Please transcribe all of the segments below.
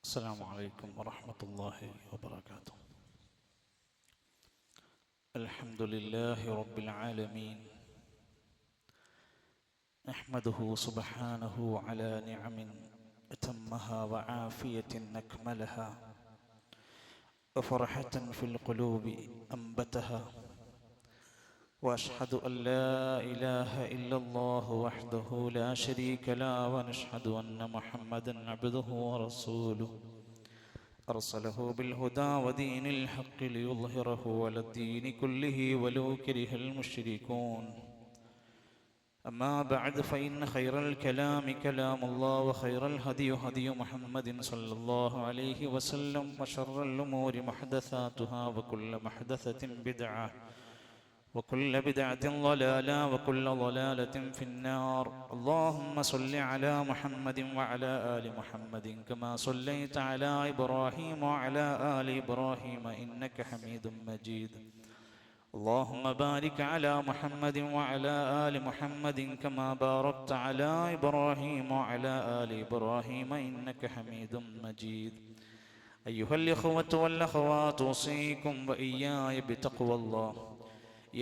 السلام عليكم ورحمة الله وبركاته. الحمد لله رب العالمين، نحمده سبحانه على نعم أتمها وعافية أكملها وفرحة في القلوب أنبتها، وأشهد أن لا إله إلا الله وحده لا شريك له، ونشهد أن محمدا عبده ورسوله أرسله بالهدى ودين الحق ليظهره على الدين كله ولو كره المشركون. أما بعد، فإن خير الكلام كلام الله، وخير الهدي هدي محمد صلى الله عليه وسلم، وشر الأمور محدثاتها، وكل محدثة بدعة، وكل بدعة ضلالة، وكل ضلالة في النار. اللهم صل على محمد وعلى آل محمد كما صليت على إبراهيم وعلى آل إبراهيم إنك حميد مجيد. اللهم بارك على محمد وعلى آل محمد كما باركت على إبراهيم وعلى آل إبراهيم إنك حميد مجيد. أيها الإخوة والأخوات، أوصيكم وإياي بتقوى الله.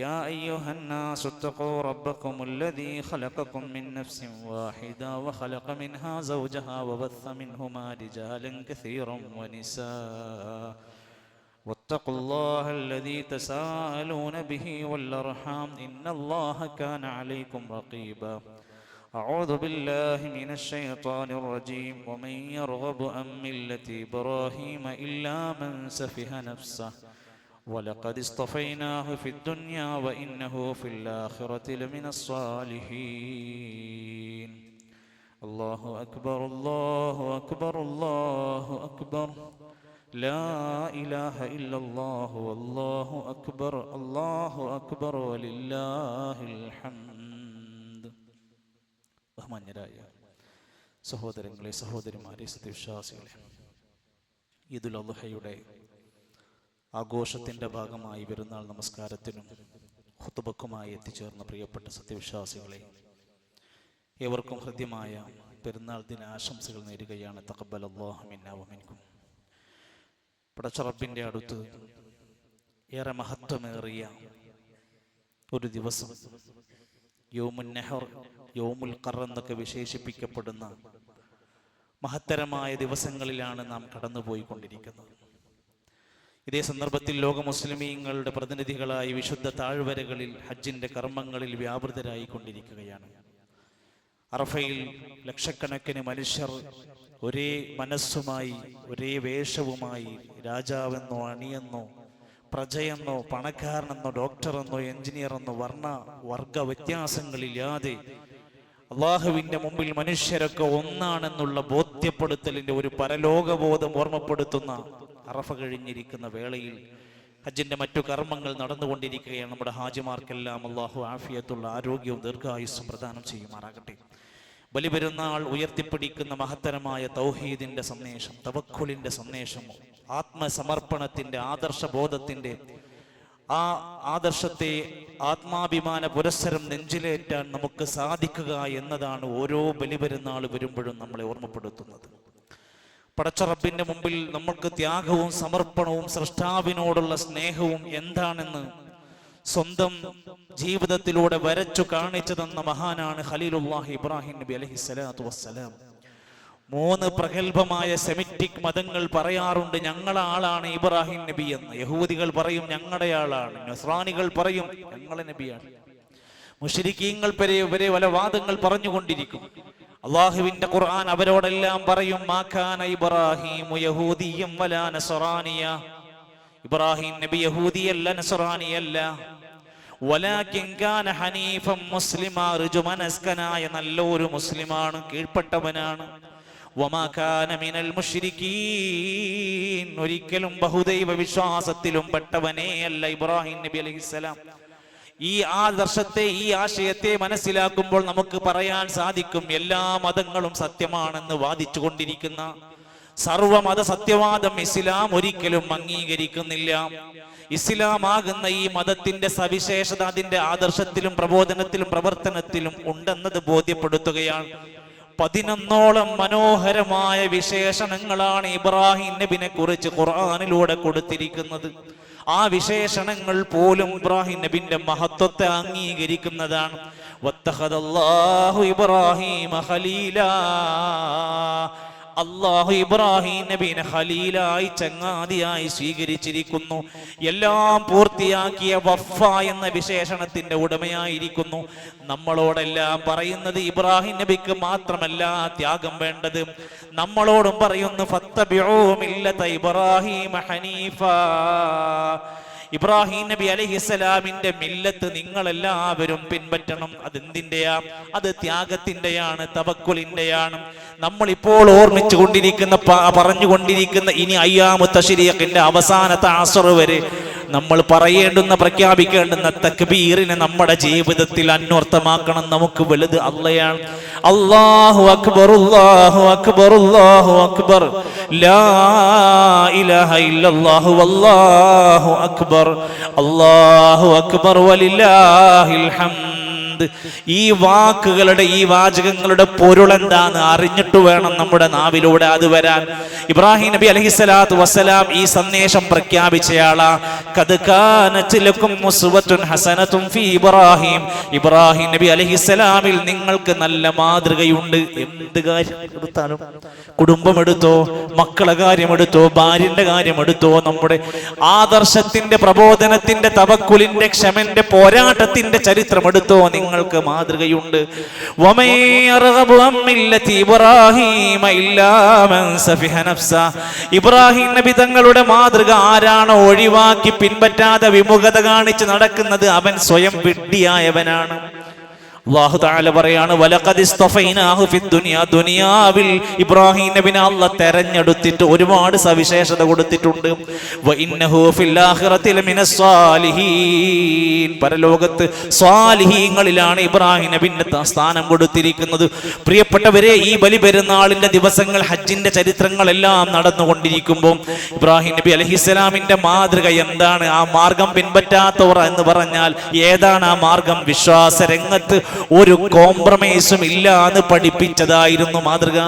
يا أيها الناس اتقوا ربكم الذي خلقكم من نفس واحدة، وخلق منها زوجها، وبث منهما رجالا كثيرا ونساء، واتقوا الله الذي تساءلون به والأرحام، إن الله كان عليكم رقيبا. أعوذ بالله من الشيطان الرجيم. ومن يرغب عن ملة إبراهيم إلا من سفه نفسه، ولقد اصطفيناه في الدنيا وإنه في الآخرة لمن الصالحين. الله أكبر الله أكبر الله أكبر، لا إله إلا الله والله أكبر الله أكبر ولله الحمد. ബഹുമാന്യരായ സഹോദരങ്ങളെ, സഹോദരിമാരെ, സത്യവിശ്വാസികളെ, ഈദുൽ അദ്ഹയുടെ ആഘോഷത്തിൻ്റെ ഭാഗമായി പെരുന്നാൾ നമസ്കാരത്തിനും ഖുതുബക്കുമായി എത്തിച്ചേർന്ന പ്രിയപ്പെട്ട സത്യവിശ്വാസികളെ, ഏവർക്കും ഹൃദ്യമായ പെരുന്നാൾ ദിന ആശംസകൾ നേരുകയാണ്. തഖബ്ബലല്ലാഹു മിന്നാ വമിൻകും. പടച്ച റബ്ബിൻ്റെ അടുത്ത് ഏറെ മഹത്വമേറിയ ഒരു ദിവസം, യൗമുൻ നഹർ, യൗമുൽ ഖർ എന്നൊക്കെ വിശേഷിപ്പിക്കപ്പെടുന്ന മഹത്തരമായ ദിവസങ്ങളിലാണ് നാം കടന്നുപോയിക്കൊണ്ടിരിക്കുന്നത്. ഇതേ സന്ദർഭത്തിൽ ലോക മുസ്ലിമീങ്ങളുടെ പ്രതിനിധികളായി വിശുദ്ധ താഴ്വരകളിൽ ഹജ്ജിന്റെ കർമ്മങ്ങളിൽ വ്യാപൃതരായിക്കൊണ്ടിരിക്കുകയാണ്. അറഫയിൽ ലക്ഷക്കണക്കിന് മനുഷ്യർ ഒരേ മനസ്സുമായി, ഒരേ വേഷവുമായി, രാജാവെന്നോ അണിയെന്നോ പ്രജയെന്നോ പണക്കാരനെന്നോ ഡോക്ടറെന്നോ എഞ്ചിനീയറെന്നോ വർഗ വ്യത്യാസങ്ങളില്ലാതെ അള്ളാഹുവിന്റെ മുമ്പിൽ മനുഷ്യരൊക്കെ ഒന്നാണെന്നുള്ള ബോധ്യപ്പെടുത്തലിന്റെ ഒരു പരലോകബോധം ഓർമ്മപ്പെടുത്തുന്ന അറഫ കഴിഞ്ഞിരിക്കുന്ന വേളയിൽ ഹജ്ജിന്റെ മറ്റു കർമ്മങ്ങൾ നടന്നുകൊണ്ടിരിക്കുകയാണ്. നമ്മുടെ ഹാജിമാർക്കെല്ലാം അള്ളാഹു ആഫിയത്തുള്ള ആരോഗ്യവും ദീർഘായുസ്സും പ്രദാനം ചെയ്യുമാറാകട്ടെ. ബലിപെരുന്നാൾ ഉയർത്തിപ്പിടിക്കുന്ന മഹത്തരമായ തൗഹീദിന്റെ സന്ദേശം, തവക്കുലിന്റെ സന്ദേശം, ആത്മസമർപ്പണത്തിന്റെ ആദർശബോധത്തിന്റെ ആ ആദർശത്തെ ആത്മാഭിമാന പുരസ്സരം നെഞ്ചിലേറ്റാൻ നമുക്ക് സാധിക്കുക എന്നതാണ് ഓരോ ബലിപെരുന്നാൾ വരുമ്പോഴും നമ്മളെ ഓർമ്മപ്പെടുത്തുന്നത്. പടച്ച റബ്ബിന്റെ മുമ്പിൽ നമുക്ക് ത്യാഗവും സമർപ്പണവും സൃഷ്ടാവിനോടുള്ള സ്നേഹവും എന്താണെന്ന് സ്വന്തം ജീവിതത്തിലൂടെ വരച്ചു കാണിച്ചു തന്ന മഹാനാണ് ഖലീലുല്ലാഹി ഇബ്രാഹിം നബി അലൈഹിസ്സലാത്തു വസ്സലാം. 3 പ്രഗൽഭമായ സെമിറ്റിക് മതങ്ങൾ പറയാറുണ്ട് ഞങ്ങളുടെ ആളാണ് ഇബ്രാഹിം നബി എന്ന്. യഹൂദികൾ പറയും ഞങ്ങളുടെ ആളാണ്, നസ്രാനികൾ പറയും ഞങ്ങളെ നബിയാണ്, മുശ്രിക്കീങ്ങൾ വരെ പല വാദങ്ങൾ പറഞ്ഞുകൊണ്ടിരിക്കും. അള്ളാഹുവിന്റെ ഖുർആൻ അവരോടെല്ലാം പറയും മാ കാന ഇബ്രാഹീമു യഹൂദിയ്യം വലാ നസ്റാനിയ. ഇബ്രാഹിം നബി യഹൂദിയല്ല, നസ്റാനിയല്ല. വലാകിൻ കാന ഹനീഫൻ മുസ്ലിമാ, ഋജുമനസ്കനായ നല്ലൊരു മുസ്ലിമാണ്, കീഴ്പ്പെട്ടവനാണ്. വമാ കാന മിനൽ മുശ്രിക്കീൻ, ഒരിക്കലും ബഹുദൈവ വിശ്വാസത്തിലും പെട്ടവനേ അല്ല ഇബ്രാഹിം നബി അലൈഹിസ്സലാം. ഈ ആദർശത്തെ, ഈ ആശയത്തെ മനസ്സിലാക്കുമ്പോൾ നമുക്ക് പറയാൻ സാധിക്കും എല്ലാ മതങ്ങളും സത്യമാണെന്ന് വാദിച്ചു കൊണ്ടിരിക്കുന്ന സർവമത സത്യവാദം ഇസ്ലാം ഒരിക്കലും അംഗീകരിക്കുന്നില്ല. ഇസ്ലാം ആകുന്ന ഈ മതത്തിന്റെ സവിശേഷത അതിന്റെ ആദർശത്തിലും പ്രബോധനത്തിലും പ്രവർത്തനത്തിലും ഉണ്ടെന്നത് ബോധ്യപ്പെടുത്തുകയാണ്. 11ഓളം മനോഹരമായ വിശേഷണങ്ങളാണ് ഇബ്രാഹിം നബിനെ കുറിച്ച് ഖുർആനിലൂടെ കൊടുത്തിരിക്കുന്നത്. ആ വിശേഷണങ്ങൾ പോലും ഇബ്രാഹിം നബിന്റെ മഹത്വത്തെ അംഗീകരിക്കുന്നതാണ്. വത്തഖദല്ലാഹു ഇബ്രാഹീമ ഖലീലാ, അല്ലാഹു ഇബ്രാഹിം നബിനെ ഖലീലായി ചങ്ങാതിയായി സ്വീകരിച്ചിരിക്കുന്നു. എല്ലാം പൂർത്തിയാക്കിയ വഫ എന്ന വിശേഷണത്തിന്റെ ഉടമയായിരിക്കുന്നു. നമ്മളോടെല്ലാം പറയുന്നത് ഇബ്രാഹിം നബിക്ക് മാത്രമല്ല ത്യാഗം വേണ്ടത്, നമ്മളോടും പറയുന്നു ഫത്തബിഉ മില്ലത ഇബ്രാഹീമ ഹനീഫാ. ഇബ്രാഹിം നബി അലൈഹിസ്സലാമിന്റെ മില്ലത്ത് നിങ്ങളെല്ലാവരും പിൻപറ്റണം. അതെന്തിന്റെയാ? അത് ത്യാഗത്തിന്റെയാണ്, തവക്കുലിന്റെയാണ്. നമ്മളിപ്പോൾ ഓർമ്മിച്ചു കൊണ്ടിരിക്കുന്ന പറഞ്ഞുകൊണ്ടിരിക്കുന്ന ഇനി അയ്യാമു തശ്രീഖിന്റെ അവസാനത്തെ അസ്ർ വരെ നമ്മൾ പറയേണ്ടുന്ന പ്രഖ്യാപിക്കേണ്ടുന്ന തക്ബീറിനെ നമ്മുടെ ജീവിതത്തിൽ അന്വർത്ഥമാക്കണം. നമുക്ക് വലുത് അള്ളയാണ്. അല്ലാഹു അക്ബർ, അല്ലാഹു അക്ബർ, അല്ലാഹു അക്ബർ, ലാ ഇലാഹ ഇല്ലല്ലാഹു വല്ലാഹു അക്ബർ, അല്ലാഹു അക്ബർ വലില്ലാഹിൽ ഹംദ്. ഈ വാക്കുകളുടെ, ഈ വാചകങ്ങളുടെ പൊരുൾ എന്താന്ന് അറിഞ്ഞിട്ട് വേണം നമ്മുടെ നാവിലൂടെ അത് വരാൻ. ഇബ്രാഹിം നബി അലൈഹിസ്സലാത്തു വസ്സലാം ഈ സന്ദേശം പ്രഖ്യാപിച്ചയാളാ. ഖദ് കാനത് ലക്കും ഉസ്വത്തുൻ ഹസനത്തുൻ ഫീ ഇബ്രാഹിം. ഇബ്രാഹിം നബി അലൈഹിസ്സലാമിൽ നിങ്ങൾക്ക് നല്ല മാതൃകയുണ്ട്. എന്ത് കാര്യം എടുത്താലും, കുടുംബം എടുത്തോ, മക്കളെ കാര്യം എടുത്തോ, ഭാര്യന്റെ കാര്യം എടുത്തോ, നമ്മുടെ ആദർശത്തിന്റെ, പ്രബോധനത്തിന്റെ, തവക്കുലിന്റെ, ക്ഷമന്റെ, പോരാട്ടത്തിന്റെ ചരിത്രം എടുത്തോ, നിങ്ങൾക്ക് മാതൃകയുണ്ട്. ഇബ്രാഹിം നബി തങ്ങളുടെ മാതൃക ആരാണോ ഒഴിവാക്കി പിൻപറ്റാതെ വിമുഖത കാണിച്ച് നടക്കുന്നത് അവൻ സ്വയം വിഡ്ഢിയായവനാണ്. അല്ലാഹു തആല പറയാണ്, വലഖദ് ഇസ്തഫൈനാഹു ഫിദ്ദുനിയ. ദുനിയാവിൽ ഇബ്രാഹിം നബിനെ അല്ലാഹ് തെരഞ്ഞെടുത്തിട്ട് ഒരുപാട് സവിശേഷത കൊടുത്തിട്ടുണ്ട്. വഇന്നഹു ഫിൽ ആഖിറതി ലമിനസ് സാലിഹീൻ. പരലോകത്ത് സ്വാലിഹീങ്ങളിലാണ് ഇബ്രാഹിം നബിന്റെ സ്ഥാനം കൊടുത്തിരിക്കുന്നത്. പ്രിയപ്പെട്ടവരെ, ഈ ബലിപെരുന്നാളിന്റെ ദിവസങ്ങൾ, ഹജ്ജിന്റെ ചരിത്രങ്ങളെല്ലാം നടന്നുകൊണ്ടിരിക്കുമ്പോൾ ഇബ്രാഹിം നബി അലൈഹിസ്സലാമിന്റെ മാതൃക എന്താണ്? ആ മാർഗം പിൻപറ്റാത്തവർ എന്ന് പറഞ്ഞാൽ ഏതാണ് ആ മാർഗം? വിശ്വാസരംഗത്ത് ഒരു കോംപ്രമൈസും ഇല്ല എന്ന് പഠിപ്പിച്ചതായിരുന്നു മാതൃക.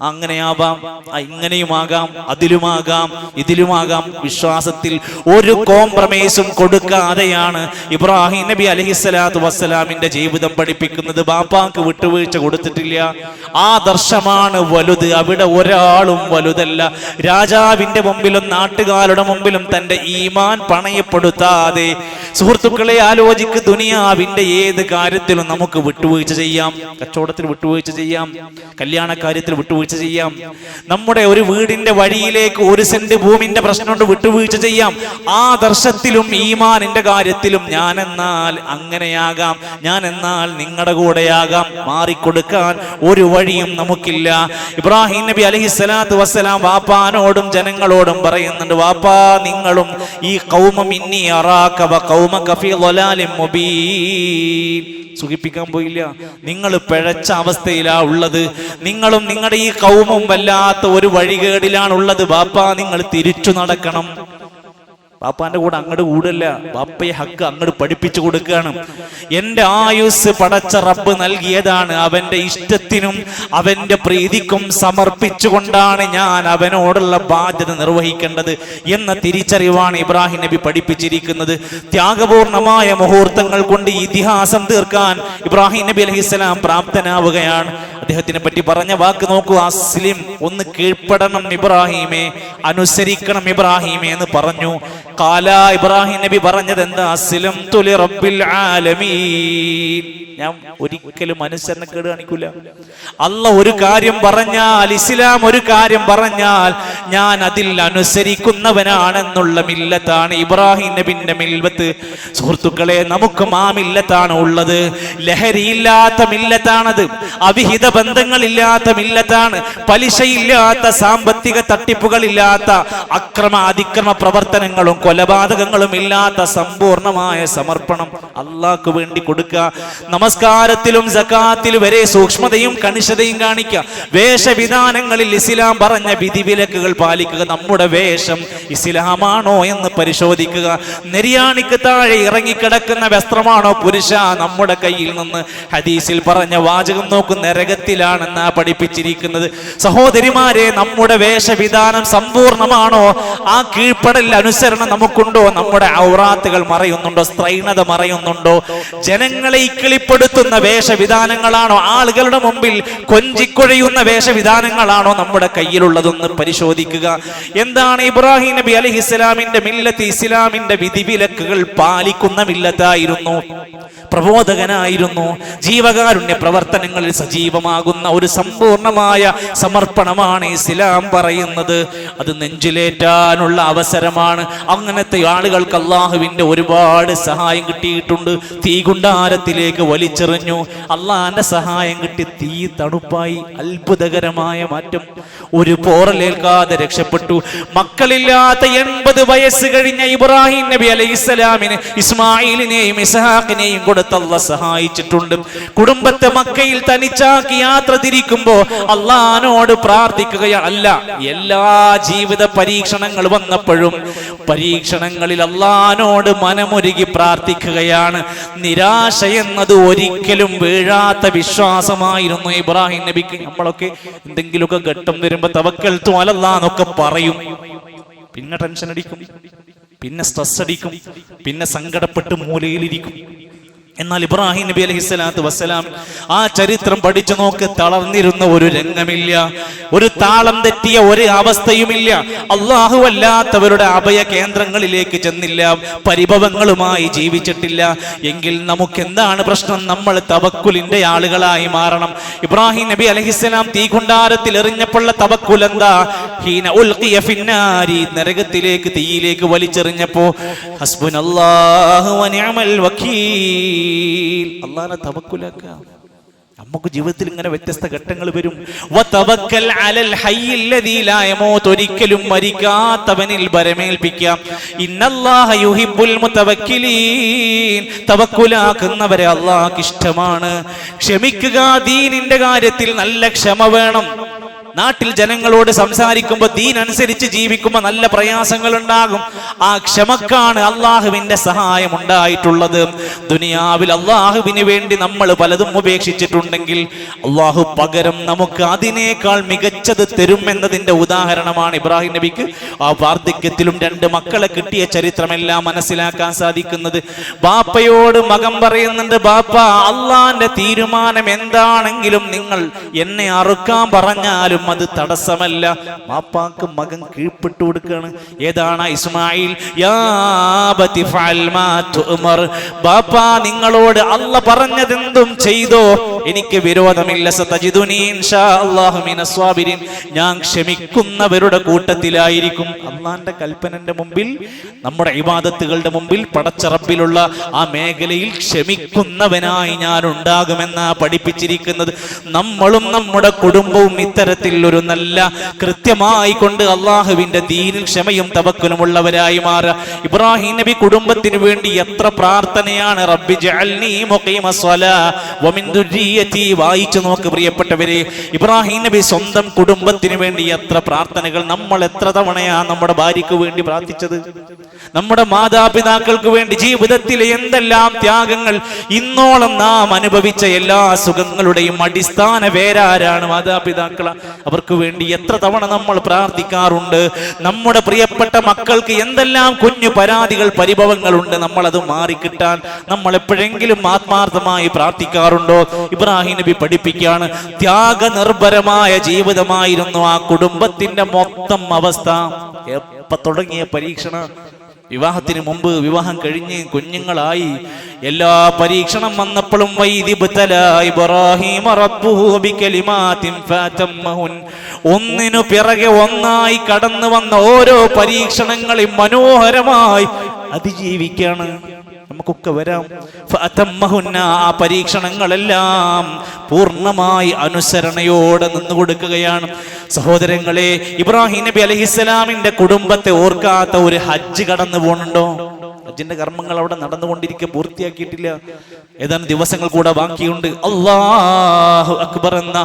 അങ്ങനെയാവാം, ഇങ്ങനെയുമാകാം, അതിലുമാകാം, ഇതിലുമാകാം. വിശ്വാസത്തിൽ ഒരു കോംപ്രമൈസും കൊടുക്കാതെയാണ് ഇബ്രാഹിം നബി അലൈഹിസ്സലാത്തു വസ്സലാമിന്റെ ജീവിതം പഠിപ്പിക്കുന്നത്. ബാപ്പാക്ക് വിട്ടുവീഴ്ച കൊടുത്തിട്ടില്ല. ആദർശമാണ് വലുത്. അവിടെ ഒരാളും വലുതല്ല. രാജാവിന്റെ മുമ്പിലും നാട്ടുകാരുടെ മുമ്പിലും തന്റെ ഈമാൻ പണയപ്പെടുത്താതെ, സുഹൃത്തുക്കളെ ആലോചിക്ക്, ദുനിയാവിന്റെ ഏത് കാര്യത്തിലും നമുക്ക് വിട്ടുവീഴ്ച ചെയ്യാം. കച്ചവടത്തിൽ വിട്ടുവീഴ്ച ചെയ്യാം, കല്യാണ കാര്യത്തിൽ വിട്ടുവീഴ്ച ചെയ്യാം, നമ്മുടെ ഒരു വീടിന്റെ വഴിയിലേക്ക് 1 സെന്റ് ഭൂമിന്റെ പ്രശ്നം കൊണ്ട് വിട്ടുവീഴ്ച ചെയ്യാം. ആദർശത്തിലും ഈമാനിന്റെ കാര്യത്തിലും ഞാൻ എന്നാൽ അങ്ങനെയാകാം, ഞാൻ എന്നാൽ നിങ്ങളുടെ കൂടെയാകാം. മാറിക്കൊടുക്കാൻ ഒരു വഴിയും നമുക്കില്ല. ഇബ്രാഹിം നബി അലൈഹിസ്സലാത്തു വസ്സലാം വാപ്പാനോടും ജനങ്ങളോടും പറയുന്നുണ്ട്, വാപ്പാ, നിങ്ങളും ഈ ഖൗമ മിന്നി അറാക വ ഖൗമക ഫീ ളലാലിൻ മുബീൻ. സുഖിപ്പിക്കാൻ പോയില്ല. നിങ്ങൾ പിഴച്ച അവസ്ഥയിലാ ഉള്ളത്. നിങ്ങളും നിങ്ങളുടെ ഈ ഖൗമും വല്ലാത്ത ഒരു വഴികേടിലാണുള്ളത്. ബാപ്പാ, നിങ്ങൾ തിരിച്ചു നടക്കണം. ബാപ്പാന്റെ കൂടെ അങ്ങോട്ട് കൂടല്ല, ബാപ്പയെ ഹക്ക് അങ്ങോട്ട് പഠിപ്പിച്ചു കൊടുക്കുകയാണ്. എന്റെ ആയുസ് പടച്ച റബ്ബ് നൽകിയതാണ്. അവന്റെ ഇഷ്ടത്തിനും അവന്റെ പ്രീതിക്കും സമർപ്പിച്ചുകൊണ്ടാണ് ഞാൻ അവനോടുള്ള ബാധ്യത നിർവഹിക്കേണ്ടത് എന്ന തിരിച്ചറിവാണ് ഇബ്രാഹിം നബി പഠിപ്പിച്ചിരിക്കുന്നത്. ത്യാഗപൂർണമായ മുഹൂർത്തങ്ങൾ കൊണ്ട് ഇതിഹാസം തീർക്കാൻ ഇബ്രാഹിം നബി അലൈഹിസ്സലാം പ്രാപ്തനാവുകയാണ്. അദ്ദേഹത്തിനെ പറ്റി പറഞ്ഞ വാക്ക് നോക്കൂ, അസ്ലിം, ഒന്ന് കീഴ്പ്പെടണം ഇബ്രാഹിമേ, അനുസരിക്കണം ഇബ്രാഹിമേ എന്ന് പറഞ്ഞു. ഖാല, ഇബ്രാഹിം നബി പറഞ്ഞത് എന്താ? അസ്ലംതു ലിറബ്ബിൽ ആലമീൻ. ഞാൻ ഒരിക്കലും അനുസരണക്കേട് കാണിക്കൂല. അല്ലാഹ് ഒരു കാര്യം പറഞ്ഞാൽ, ഇസ്ലാം ഒരു കാര്യം പറഞ്ഞാൽ ഞാൻ അതിൽ അനുസരിക്കുന്നവനാണെന്നുള്ള മില്ലത്താണ് ഇബ്രാഹിം നബിന്റെ മില്ലത്ത്. സുഹൃത്തുക്കളെ, നമുക്കും ആ മില്ലത്താണ് ഉള്ളത്. ലഹരിയില്ലാത്ത മില്ലത്താണത്. അവിഹിത ബന്ധങ്ങളില്ലാത്ത മില്ലത്താണ്. പലിശയില്ലാത്ത, സാമ്പത്തിക തട്ടിപ്പുകളില്ലാത്ത, അതിക്രമ പ്രവർത്തനങ്ങളും കൊലപാതകങ്ങളും ഇല്ലാത്ത സമ്പൂർണമായ സമർപ്പണം അള്ളാഹ്ക്ക് വേണ്ടി കൊടുക്കുക. നമസ്കാരത്തിലും സകാത്തിലും വരെ സൂക്ഷ്മതയും കണിശതയും കാണിക്കുക. വേഷവിധാനങ്ങളിൽ ഇസ്ലാം പറഞ്ഞ വിധിവിലക്കുകൾ പാലിക്കുക. നമ്മുടെ വേഷം ഇസ്ലാമാണോ എന്ന് പരിശോധിക്കുക. നെരിയാണിക്ക് താഴെ ഇറങ്ങിക്കിടക്കുന്ന വസ്ത്രമാണോ പുരുഷ നമ്മുടെ കയ്യിൽ നിന്ന് ഹദീസിൽ പറഞ്ഞ വാചകം നോക്കും, നരകത്തിലാണെന്നാ പഠിപ്പിച്ചിരിക്കുന്നത്. സഹോദരിമാരെ, നമ്മുടെ വേഷവിധാനം സമ്പൂർണമാണോ? ആ കീഴ്പ്പെടൽ അനുസരണം നമുക്കുണ്ടോ? നമ്മുടെ ഔറാത്തുകൾ മറയുന്നുണ്ടോ? സ്ത്രൈണത മറയുന്നുണ്ടോ? ജനങ്ങളെ ഇക്കിളിപ്പെടുത്തുന്ന വേഷവിധാനങ്ങളാണോ? ആളുകളുടെ മുമ്പിൽ കൊഞ്ചിക്കൊഴയുന്ന വേഷവിധാനങ്ങളാണോ നമ്മുടെ കയ്യിലുള്ളതെന്ന് പരിശോധിക്കുക. എന്താണ് ഇബ്രാഹിം നബി അലൈഹിസ്സലാമിന്റെ മില്ലത്ത്? ഇസ്ലാമിന്റെ വിധിവിലക്കുകൾ പാലിക്കുന്ന മില്ലത്തായിരുന്നു, പ്രബോധകനായിരുന്നു. ജീവകാരുണ്യ പ്രവർത്തനങ്ങളിൽ സജീവമാകുന്ന ഒരു സമ്പൂർണമായ സമർപ്പണമാണ് ഇസ്ലാം പറയുന്നത്. അത് നെഞ്ചിലേറ്റാനുള്ള അവസരമാണ്. അങ്ങനത്തെ ആളുകൾക്ക് അള്ളാഹുവിന്റെ ഒരുപാട് സഹായം കിട്ടിയിട്ടുണ്ട്. തീകുണ്ടാരത്തിലേക്ക് വലിച്ചെറിഞ്ഞു, അള്ളാഹിന്റെ സഹായം കിട്ടി, തീ തണുപ്പായി. അത്ഭുതകരമായ മാറ്റം. ഒരു പോറലേൽക്കാതെ രക്ഷപ്പെട്ടു. മക്കളില്ലാത്ത 80 വയസ്സ് കഴിഞ്ഞ ഇബ്രാഹിം നബി അലൈഹിസ്സലാമിന് ഇസ്മായിലിനെയും ഇസ്ഹാഖിനെയും കൊടുത്ത് അല്ലാഹ് സഹായിച്ചിട്ടുണ്ട്. കുടുംബത്തെ മക്കയിൽ തനിച്ചാക്കി യാത്ര തിരിക്കുമ്പോ അള്ളാഹിനോട് പ്രാർത്ഥിക്കുകയാണ്. അല്ല, എല്ലാ ജീവിത പരീക്ഷണങ്ങൾ വന്നപ്പോഴും പരീക്ഷണങ്ങളിൽ അള്ളാഹിനോട് മനമൊരുകി പ്രാർത്ഥിക്കുകയാണ്. നിരാശ എന്നത് ഒരിക്കലും വീഴാത്ത വിശ്വാസമായിരുന്നു ഇബ്രാഹിം നബിക്ക്. നമ്മളൊക്കെ എന്തെങ്കിലുമൊക്കെ ഘട്ടം വരുമ്പോ തവക്കൽതു അലല്ലാഹ് എന്നൊക്കെ പറയും, പിന്നെ ടെൻഷൻ അടിക്കും, പിന്നെ സ്ട്രെസ് അടിക്കും, പിന്നെ സങ്കടപ്പെട്ട് മൂലയിലിരിക്കും. എന്നാൽ ഇബ്രാഹിം നബി അലൈഹിസ്സലാത്തു വസ്സലാം ആ ചരിത്രം പഠിച്ചു നോക്ക്, തളർന്നിരുന്ന ഒരു രംഗമില്ല, ഒരു താളം തെറ്റിയ ഒരു അവസ്ഥയുമില്ല. അള്ളാഹു അല്ലാത്തവരുടെ അഭയ കേന്ദ്രങ്ങളിലേക്ക് ചെന്നില്ല, പരിഭവങ്ങളുമായി ജീവിച്ചിട്ടില്ല. എങ്കിൽ നമുക്ക് എന്താണ് പ്രശ്നം? നമ്മൾ തവക്കുലിന്റെ ആളുകളായി മാറണം. ഇബ്രാഹിം നബി അലൈഹിസ്സലാം തീകുണ്ടാരത്തിൽ എറിഞ്ഞപ്പോൾ തവക്കുൽ എന്താ? ഹീന ഉൽഖിയ ഫിന്നാരി, നരകത്തിലേക്ക്, തീയിലേക്ക് വലിച്ചെറിഞ്ഞപ്പോ ഹസ്ബുനല്ലാഹു വനിഅമൽ വകീൽ, അല്ലാഹുവിനെ തവക്കുലാക്കുക. നമുക്ക് ജീവിതത്തിൽ ഇങ്ങനെ വ്യത്യസ്ത ഘട്ടങ്ങൾ വരും. വതവക്കൽ അലൽ ഹയ്യിൽ ലദീ ലാ യമൂത്, ഒരിക്കലും മരിക്കാത്തവനിൽ ഭരമേൽപ്പിക്കാം. ഇന്നല്ലാഹ യുഹിബ്ബുൽ മുതവക്കിലീൻ, തവക്കുലാക്കുന്നവരെ അല്ലാഹുക്ക് ഇഷ്ടമാണ്. ക്ഷമിക്കുക, ദീനിന്റെ കാര്യത്തിൽ നല്ല ക്ഷമ വേണം. നാട്ടിൽ ജനങ്ങളോട് സംസാരിക്കുമ്പോൾ ദീൻ അനുസരിച്ച് ജീവിക്കുമ്പോൾ നല്ല പ്രയാസങ്ങൾ ഉണ്ടാകും. ആ ക്ഷമക്കാണ് അള്ളാഹുവിന്റെ സഹായം ഉണ്ടായിട്ടുള്ളത്. ദുനിയാവിൽ അള്ളാഹുവിന് വേണ്ടി നമ്മൾ പലതും ഉപേക്ഷിച്ചിട്ടുണ്ടെങ്കിൽ അള്ളാഹു പകരം നമുക്ക് അതിനേക്കാൾ മികച്ചത് തരും എന്നതിന്റെ ഉദാഹരണമാണ് ഇബ്രാഹിം നബിക്ക് ആ വാർദ്ധക്യത്തിലും 2 മക്കളെ കിട്ടിയ ചരിത്രമെല്ലാം മനസ്സിലാക്കാൻ സാധിക്കുന്നത്. ബാപ്പയോട് മകൻ പറയുന്നുണ്ട്, ബാപ്പ, അള്ളാന്റെ തീരുമാനം എന്താണെങ്കിലും നിങ്ങൾ എന്നെ അറുക്കാൻ പറഞ്ഞാലും അത് തടസ്സമല്ല. ബാപ്പാക്ക് മകൻ കീഴ്പ്പെട്ടു കൊടുക്കുകയാണ്. ഏതാണ്? ഇസ്മായിൽ. യാ അബതി ഫഅൽ മാ തുഅമർ, ബാപ്പാ നിങ്ങളോട് അല്ലാഹ് പറഞ്ഞതെന്തും ചെയ്തോ, എനിക്ക് വിരോധമില്ല. സതജിദുനി ഇൻഷാ അല്ലാഹു മിനസ് സ്വാബിരീൻ, ഞാൻ ക്ഷമിക്കുന്നവരുടെ കൂട്ടത്തിലായിരിക്കും. അള്ളാന്റെ കൽപ്പനന്റെ മുമ്പിൽ, നമ്മുടെ ഇബാദത്തുകളുടെ മുമ്പിൽ, പടച്ച റബ്ബിലുള്ള ആ മേഖലയിൽ ക്ഷമിക്കുന്നവനായി ഞാൻ ഉണ്ടാകുമെന്നാ പഠിപ്പിച്ചിരിക്കുന്നത്. നമ്മളും നമ്മുടെ കുടുംബവും ഇത്തരത്തിൽ ഒരു നല്ല കൃത്യമായി കൊണ്ട് അള്ളാഹുവിന്റെ ദീനിൽ ക്ഷമയും തവക്കുലും ഉള്ളവരായി മാറുക. ഇബ്രാഹിം നബി കുടുംബത്തിന് വേണ്ടി എത്ര പ്രാർത്ഥനയാണ്. റബ്ബി ജഅൽനി മുഖീമസ്സലാ വമിൻ ദുർരിയതി. വായിച്ചു നോക്ക് പ്രിയപ്പെട്ടവരെ, ഇബ്രാഹിം നബി സ്വന്തം കുടുംബത്തിന് വേണ്ടി എത്ര പ്രാർത്ഥനകൾ. നമ്മൾ എത്ര തവണയാ നമ്മുടെ ഭാര്യയ്ക്ക് വേണ്ടി പ്രാർത്ഥിച്ചത്? നമ്മുടെ മാതാപിതാക്കൾക്ക് വേണ്ടി ജീവിതത്തിലെ എന്തെല്ലാം ത്യാഗങ്ങൾ. ഇന്നോളം നാം അനുഭവിച്ച എല്ലാ സുഖങ്ങളുടെയും അടിസ്ഥാന വേരാരാണ്? മാതാപിതാക്കളാണ്. അവർക്ക് വേണ്ടി എത്ര തവണ നമ്മൾ പ്രാർത്ഥിക്കാറുണ്ട്. നമ്മുടെ പ്രിയപ്പെട്ട മക്കൾക്ക് എന്തെല്ലാം കുഞ്ഞു പരാതികൾ, പരിഭവങ്ങളുണ്ട്. നമ്മളത് മാറിക്കിട്ടാൻ നമ്മൾ എപ്പോഴെങ്കിലും ആത്മാർത്ഥമായി പ്രാർത്ഥിക്കാറുണ്ടോ? ഇബ്രാഹിം നബി പഠിപ്പിക്കുകയാണ്, ത്യാഗനിർഭരമായ ജീവിതമായിരുന്നു ആ കുടുംബത്തിന്റെ മൊത്തം അവസ്ഥ. എപ്പ തുടങ്ങിയ പരീക്ഷണ? വിവാഹത്തിന് മുമ്പ്, വിവാഹം കഴിഞ്ഞ് കുഞ്ഞുങ്ങളായി, എല്ലാ പരീക്ഷണം വന്നപ്പോഴും ഒന്നിനു പിറകെ ഒന്നായി കടന്നു വന്ന ഓരോ പരീക്ഷണങ്ങളെയും മനോഹരമായി അതിജീവിക്കാണ്. നമുക്കൊക്കെ വരാം. ഫഅതമ്മഹുന്ന, ആ പരീക്ഷണങ്ങളെല്ലാം പൂർണ്ണമായി അനുസരണയോടെ നിന്നു കൊടുക്കുകയാണ്. സഹോദരങ്ങളെ, ഇബ്രാഹിം നബി അലൈഹിസ്സലാമിന്റെ കുടുംബത്തെ ഓർക്കാത്ത ഒരു ഹജ്ജ് കടന്നു പോകുന്നുണ്ടോ? ഹജ്ജിന്റെ കർമ്മങ്ങൾ അവിടെ നടന്നുകൊണ്ടിരിക്കുക, പൂർത്തിയാക്കിയിട്ടില്ല. ഏതാനും ദിവസങ്ങൾ കൂടെ ബാക്കിയുണ്ട്. അല്ലാഹു അക്ബർ എന്ന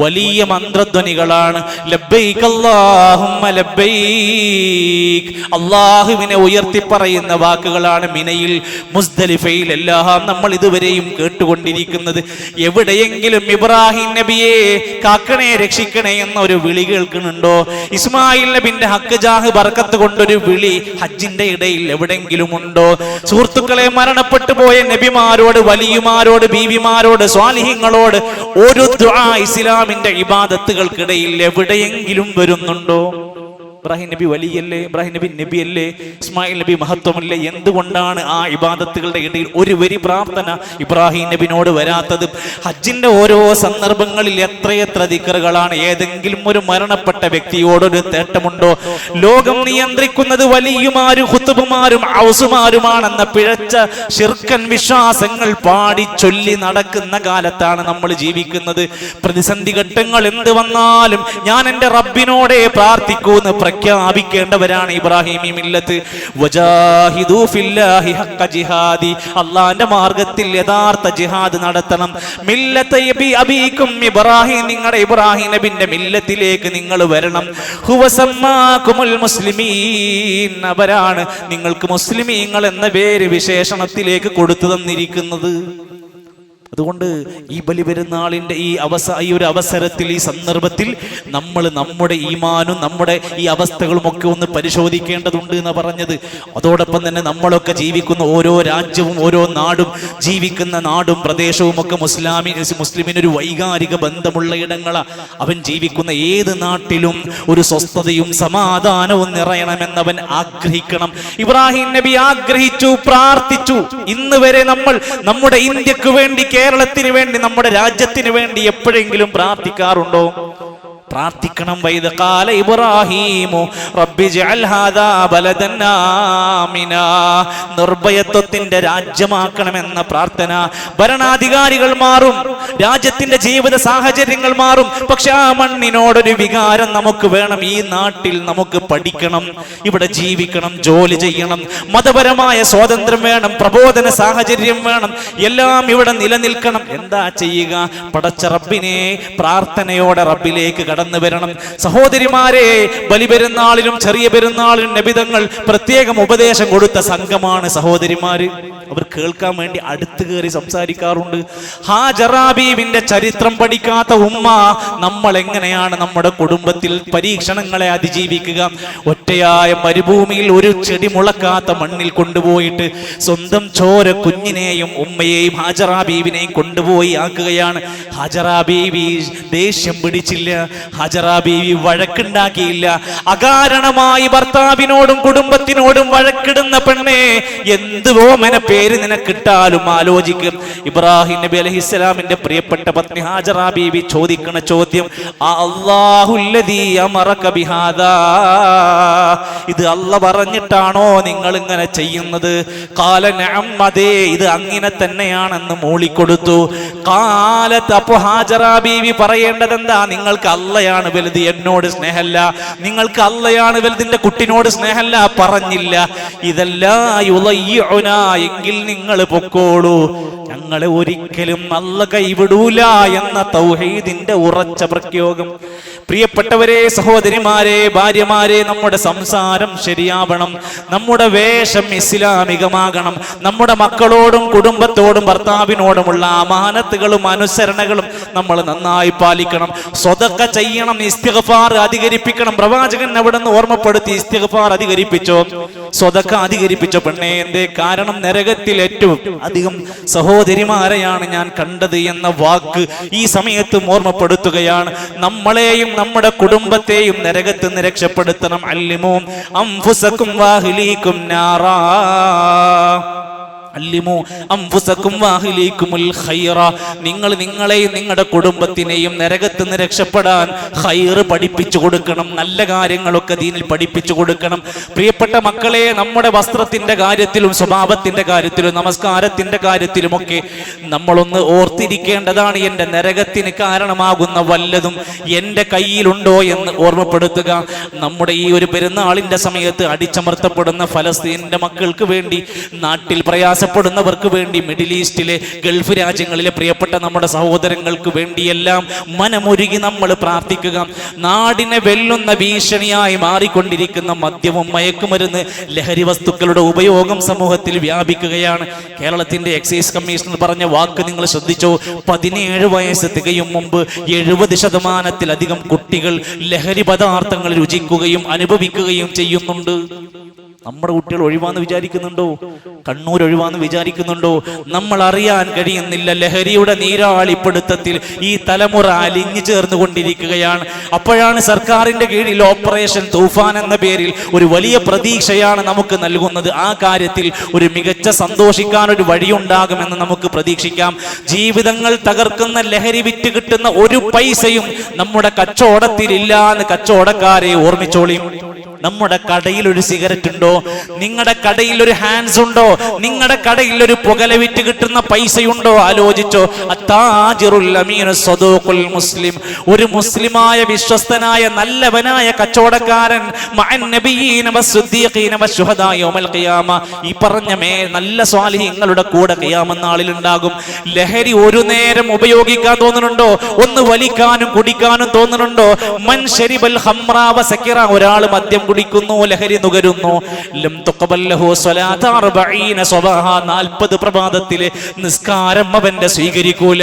വലിയ മന്ത്രധ്വനികളാണ്. ലബ്ബൈക് അല്ലാഹുമ്മ ലബ്ബൈക്, അല്ലാഹുവിനെ ഉയർത്തി പറയുന്ന വാക്കുകളാണ് മിനയിൽ, മുസ്ദലിഫയിൽ എല്ലാം നമ്മൾ ഇതുവരെയും കേട്ടുകൊണ്ടിരിക്കുന്നത്. എവിടെയെങ്കിലും ഇബ്രാഹിം നബിയെ കാക്കണേ രക്ഷിക്കണേ എന്ന ഒരു വിളി കേൾക്കുന്നുണ്ടോ? ഇസ്മായിൽ നബിന്റെ ഹക്ക് ജാഹ് ബർക്കത്ത് കൊണ്ടൊരു വിളി ഹജ്ജിന്റെ ഇടയിൽ എവിടെയെങ്കിലും ഉണ്ടോ? സുഹൃത്തുക്കളെ, മരണപ്പെട്ടു പോയ നബിമാരോട്, വലിയമാരോട്, ബീവിമാരോട്, സ്വാലിഹീങ്ങളോട് ഒരു ദുആ ഇസ്ലാമിന്റെ ഇബാദത്തുകൾക്കിടയിൽ എവിടെയെങ്കിലും വരുന്നുണ്ടോ? ഇബ്രാഹിം നബി വലിയല്ലേ? ഇബ്രാഹിം നബി നബിയല്ലേ? ഇസ്മായിൽ നബി മഹത്വമല്ലേ? എന്തുകൊണ്ടാണ് ആ ഇബാദത്തുകളുടെ ഇടയിൽ ഒരു വരി പ്രാർത്ഥന ഇബ്രാഹിം നബിനോട് വരാത്തത്? ഹജ്ജിന്റെ ഓരോ സന്ദർഭങ്ങളിൽ എത്രയെത്ര ദിക്റുകളാണ്. ഏതെങ്കിലും ഒരു മരണപ്പെട്ട വ്യക്തിയോടൊരു തേട്ടമുണ്ടോ? ലോകം നിയന്ത്രിക്കുന്നത് വലിയമാരും ഖുതുബുമാരും ഔസുമാരുമാണെന്ന പിഴച്ച ശിർക്കൻ വിശ്വാസങ്ങൾ പാടി ചൊല്ലി നടക്കുന്ന കാലത്താണ് നമ്മൾ ജീവിക്കുന്നത്. പ്രതിസന്ധി ഘട്ടങ്ങൾ എന്ത് വന്നാലും ഞാൻ എൻ്റെ റബ്ബിനോടെ പ്രാർത്ഥിക്കൂന്ന് പ്രഖ്യാപിക്കേണ്ടവരാണ് ഇബ്രാഹിമി മില്ലത്ത്. വജാഹിദു ഫില്ലാഹി ഹഖ്ക ജിഹാദി, അല്ലാഹുവിന്റെ മാർഗ്ഗത്തിൽ യഥാർത്ഥ ജിഹാദ് നടത്തണം. മില്ലത അബീകും ഇബ്രാഹിം, നിങ്ങളുടെ ഇബ്രാഹിം നബിന്റെ മില്ലത്തിലേക്ക് നിങ്ങൾ വരണം. ഹുവ സമ്മാകുമുൽ മുസ്ലിമീൻ, അവരാണ് നിങ്ങൾക്ക് മുസ്ലിമീങ്ങൾ എന്ന പേര് വിശേഷണത്തിലേക്ക് കൊടുത്തു തന്നിരിക്കുന്നത്. അതുകൊണ്ട് ഈ ബലിപെരുന്നാളിന്റെ ഈ ഒരു അവസരത്തിൽ, ഈ സന്ദർഭത്തിൽ നമ്മൾ നമ്മുടെ ഈമാനും നമ്മുടെ ഈ അവസ്ഥകളും ഒക്കെ ഒന്ന് പരിശോധിക്കേണ്ടതുണ്ട് എന്ന് പറഞ്ഞത്. അതോടൊപ്പം തന്നെ നമ്മളൊക്കെ ജീവിക്കുന്ന ഓരോ രാജ്യവും ഓരോ നാടും, ജീവിക്കുന്ന നാടും പ്രദേശവും ഒക്കെ മുസ്ലിമിനൊരു വൈകാരിക ബന്ധമുള്ള ഇടങ്ങളാണ്. അവൻ ജീവിക്കുന്ന ഏത് നാട്ടിലും ഒരു സ്വസ്ഥതയും സമാധാനവും നിറയണമെന്നവൻ ആഗ്രഹിക്കണം. ഇബ്രാഹിം നബി ആഗ്രഹിച്ചു, പ്രാർത്ഥിച്ചു. ഇന്ന് വരെ നമ്മൾ നമ്മുടെ ഇന്ത്യക്ക് വേണ്ടി, കേരളത്തിന് വേണ്ടി, നമ്മുടെ രാജ്യത്തിന് വേണ്ടി എപ്പോഴെങ്കിലും പ്രാർത്ഥിക്കാറുണ്ടോ? പ്രാർത്ഥിക്കണം. വൈദ ഖാല ഇബ്രാഹീമു റബ്ബി ജഅൽ ഹാദാ ബലദൻ ആമിനാ, നിർഭയത്വത്തിന്റെ രാജ്യമാക്കണമെന്ന പ്രാർത്ഥന. ഭരണാധികാരികൾ മാറും, രാജ്യത്തിന്റെ ജീവിത സാഹചര്യങ്ങൾ മാറും, പക്ഷെ ആ മണ്ണിനോടൊരു വികാരം നമുക്ക് വേണം. ഈ നാട്ടിൽ നമുക്ക് പഠിക്കണം, ഇവിടെ ജീവിക്കണം, ജോലി ചെയ്യണം, മതപരമായ സ്വാതന്ത്ര്യം വേണം, പ്രബോധന സാഹചര്യം വേണം, എല്ലാം ഇവിടെ നിലനിൽക്കണം. എന്താ ചെയ്യുക? പടച്ച റബ്ബിനെ പ്രാർത്ഥനയോടെ റബ്ബിലേക്ക് കടന്നു വരണം. സഹോദരിമാരെ, ബലിപെരുന്നാളിലും ചെറിയ പെരുന്നാളിലും നബിതങ്ങൾ പ്രത്യേകം ഉപദേശം കൊടുത്ത സംഘമാണ് സഹോദരിമാര്. അവർ കേൾക്കാൻ വേണ്ടി അടുത്ത് കയറി സംസാരിക്കാറുണ്ട്. ഹാജറ ബീവിന്റെ ചരിത്രം പഠിക്കാത്ത ഉമ്മ, നമ്മൾ എങ്ങനെയാണ് നമ്മുടെ കുടുംബത്തിൽ പരീക്ഷണങ്ങളെ അതിജീവിക്കുക? ഒറ്റയായ മരുഭൂമിയിൽ ഒരു ചെടി മുളക്കാത്ത മണ്ണിൽ കൊണ്ടുപോയിട്ട് സ്വന്തം ചോര കുഞ്ഞിനെയും ഉമ്മയെയും ഹാജറ ബീവിനെയും കൊണ്ടുപോയി ആക്കുകയാണ്. ഹാജറ ബീവി ദേഷ്യം പിടിച്ചില്ല, ഹാജറ ബീവി വഴക്കുണ്ടാക്കിയില്ല. അകാരണമായി ഭർത്താവിനോടും കുടുംബത്തിനോടും വഴക്കിടുന്ന പെണ്ണെ, എന്ത് ഓമന പേര് നിനക്കിട്ടാലും ആലോചിക്കും. ഇബ്രാഹിം നബി അലൈഹിസ്സലാമിന്റെ പ്രിയപ്പെട്ട പത്നി ഹാജറ ബീവി ചോദിക്കണ ചോദ്യം, അല്ലാഹുല്ലദീ അമറക ബിഹാദാ, ഇത് അല്ലാഹ് പറഞ്ഞിട്ടാണോ നിങ്ങൾ ഇങ്ങനെ ചെയ്യുന്നത്? ഖാല നഅം, അതെ, ഇത് അങ്ങനെ തന്നെയാണെന്ന് മൂളിക്കൊടുത്തു. ഖാലത്ത്, അപ്പോൾ ഹാജറ ബീവി പറയേണ്ടത് എന്താ? നിങ്ങൾക്ക് അള്ളയാണ് വലുത്, എന്നോട് സ്നേഹമല്ല. നിങ്ങൾക്ക് അള്ളയാണ് വലുതിന്റെ കുട്ടിനോട് സ്നേഹമല്ല. പറഞ്ഞില്ല. ഇതെല്ലാം യുളയ്യുനാ, എങ്കിൽ നിങ്ങൾ പൊക്കോളൂ, ഞങ്ങളെ ഒരിക്കലും അല്ല കൈവിടൂല എന്ന തൗഹീദിന്റെ ഉറച്ച പ്രയോഗം. പ്രിയപ്പെട്ടവരെ, സഹോദരിമാരെ, ഭാര്യമാരെ, നമ്മുടെ സംസാരം ശരിയാവണം, നമ്മുടെ വേഷം ഇസ്ലാമികമാകണം. നമ്മുടെ മക്കളോടും കുടുംബത്തോടും ഭർത്താവിനോടുമുള്ള അമാനത്തുകളും അനുസരണകളും നമ്മൾ നന്നായി പാലിക്കണം. സ്വതക്ക ചെയ്യണം, ഇസ്തിഗ്ഫാർ അധികരിപ്പിക്കണം. പ്രവാചകൻ അവിടെ നിന്ന് ഓർമ്മപ്പെടുത്തി, ഇസ്തിഗ്ഫാർ അധികരിപ്പിച്ചോ, സ്വതക്ക അധികരിപ്പിച്ചോ. പെണ്ണേ, എന്തേ? കാരണം നരകത്തിൽ ഏറ്റവും അധികം സഹോദരിമാരെയാണ് ഞാൻ കണ്ടത് എന്ന വാക്ക് ഈ സമയത്തും ഓർമ്മപ്പെടുത്തുകയാണ്. നമ്മളെയും നമ്മുടെ കുടുംബത്തെയും നരകത്തിൽ നിന്ന് രക്ഷപ്പെടുത്തണം. അല്ലിമൂ അൻഫുസകും വഅഹ്ലീകും നാറാ, അല്ലിമു അൻഫുസകും വഅഹ്ലീകുമുൽ ഖൈറ. നിങ്ങൾ നിങ്ങളെയും നിങ്ങളുടെ കുടുംബത്തിനെയും നരകത്തിൽ നിന്ന് രക്ഷപ്പെടാൻ ഖൈർ പഠിപ്പിച്ചു കൊടുക്കണം. നല്ല കാര്യങ്ങളൊക്കെ ദീനിൽ പഠിപ്പിച്ചു കൊടുക്കണം. പ്രിയപ്പെട്ട മക്കളെ, നമ്മുടെ വസ്ത്രത്തിന്റെ കാര്യത്തിലും സ്വഭാവത്തിന്റെ കാര്യത്തിലും നമസ്കാരത്തിന്റെ കാര്യത്തിലുമൊക്കെ നമ്മളൊന്ന് ഓർത്തിരിക്കേണ്ടതാണ്. എൻ്റെ നരകത്തിന് കാരണമാകുന്ന വല്ലതും എൻ്റെ കയ്യിലുണ്ടോ എന്ന് ഓർമ്മപ്പെടുത്തുക. നമ്മുടെ ഈ ഒരു പെരുന്നാളിന്റെ സമയത്ത് അടിച്ചമർത്തപ്പെടുന്ന ഫലസ്തീനിന്റെ മക്കൾക്ക് വേണ്ടി, നാട്ടിൽ പ്രയാസപ്പെടുന്നവർക്ക് വേണ്ടി, മിഡിൽ ഈസ്റ്റിലെ ഗൾഫ് രാജ്യങ്ങളിലെ പ്രിയപ്പെട്ട നമ്മുടെ സഹോദരങ്ങൾക്ക് വേണ്ടിയെല്ലാം മനമൊരുകി നമ്മൾ പ്രാർത്ഥിക്കുക. നാടിനെ വെല്ലുന്ന ഭീഷണിയായി മാറിക്കൊണ്ടിരിക്കുന്ന മദ്യവും മയക്കുമരുന്ന് ലഹരി വസ്തുക്കളുടെ ഉപയോഗം സമൂഹത്തിൽ വ്യാപിക്കുകയാണ്. കേരളത്തിന്റെ എക്സൈസ് കമ്മീഷണർ പറഞ്ഞ വാക്ക് നിങ്ങൾ ശ്രദ്ധിച്ചോ? 17 വയസ്സ് തികയും മുമ്പ് 70% കുട്ടികൾ ലഹരി പദാർത്ഥങ്ങൾ രുചിക്കുകയും അനുഭവിക്കുകയും ചെയ്യുന്നുണ്ട്. നമ്മുടെ കുട്ടികൾ ഒഴിവാന്ന് വിചാരിക്കുന്നുണ്ടോ? കണ്ണൂർ ഒഴിവാന്ന് വിചാരിക്കുന്നുണ്ടോ? നമ്മൾ അറിയാൻ കഴിയുന്നില്ല. ലഹരിയുടെ നീരാളിപ്പിടുത്തത്തിൽ ഈ തലമുറ അലിഞ്ഞു ചേർന്നുകൊണ്ടിരിക്കുകയാണ്. അപ്പോഴാണ് സർക്കാരിന്റെ കീഴിൽ ഓപ്പറേഷൻ തൂഫാൻ എന്ന പേരിൽ ഒരു വലിയ പ്രതീക്ഷയാണ് നമുക്ക് നൽകുന്നത്. ആ കാര്യത്തിൽ ഒരു മികച്ച സന്തോഷിക്കാൻ ഒരു വഴിയുണ്ടാകുമെന്ന് നമുക്ക് പ്രതീക്ഷിക്കാം. ജീവിതങ്ങൾ തകർക്കുന്ന ലഹരി വിറ്റ് കിട്ടുന്ന ഒരു പൈസയും നമ്മുടെ കച്ചവടത്തിലില്ല എന്ന് കച്ചവടക്കാരെ ഓർമ്മിച്ചോളിയും. നമ്മുടെ കടയിൽ ഒരു സിഗരറ്റ് ഉണ്ടോ? നിങ്ങളുടെ കടയിൽ ഒരു ഹാൻഡ്സ് ഉണ്ടോ? നിങ്ങളുടെ കടയിൽ ഒരു പുകല വിറ്റ് കിട്ടുന്ന പൈസയുണ്ടോ? ആലോചിച്ചോ. മുസ്ലിം, ഒരു മുസ്ലിമായ വിശ്വസ്തനായ നല്ലവനായ കച്ചവടക്കാരൻ ഈ പറഞ്ഞ നല്ല സ്വാലിഹീങ്ങളുടെ കൂടെ ഖിയാമത്ത് നാളിൽ ഉണ്ടാകും. ലഹരി ഒരു നേരം ഉപയോഗിക്കാൻ തോന്നുന്നുണ്ടോ? ഒന്ന് വലിക്കാനും കുടിക്കാനും തോന്നുന്നുണ്ടോ? മൻ ശരിബൽ ഖംറ വസകിറ, ഒരാൾ മദ്യം കുടിക്കുന്നു, ലഹരി നുകരുന്നു, ലം തുഖബൽ ലഹു സ്വലാത 40 സ്വബാഹ, 40 പ്രഭാതത്തിലെ നിസ്കാരം അവന്റെ സ്വീകരിക്കൂല.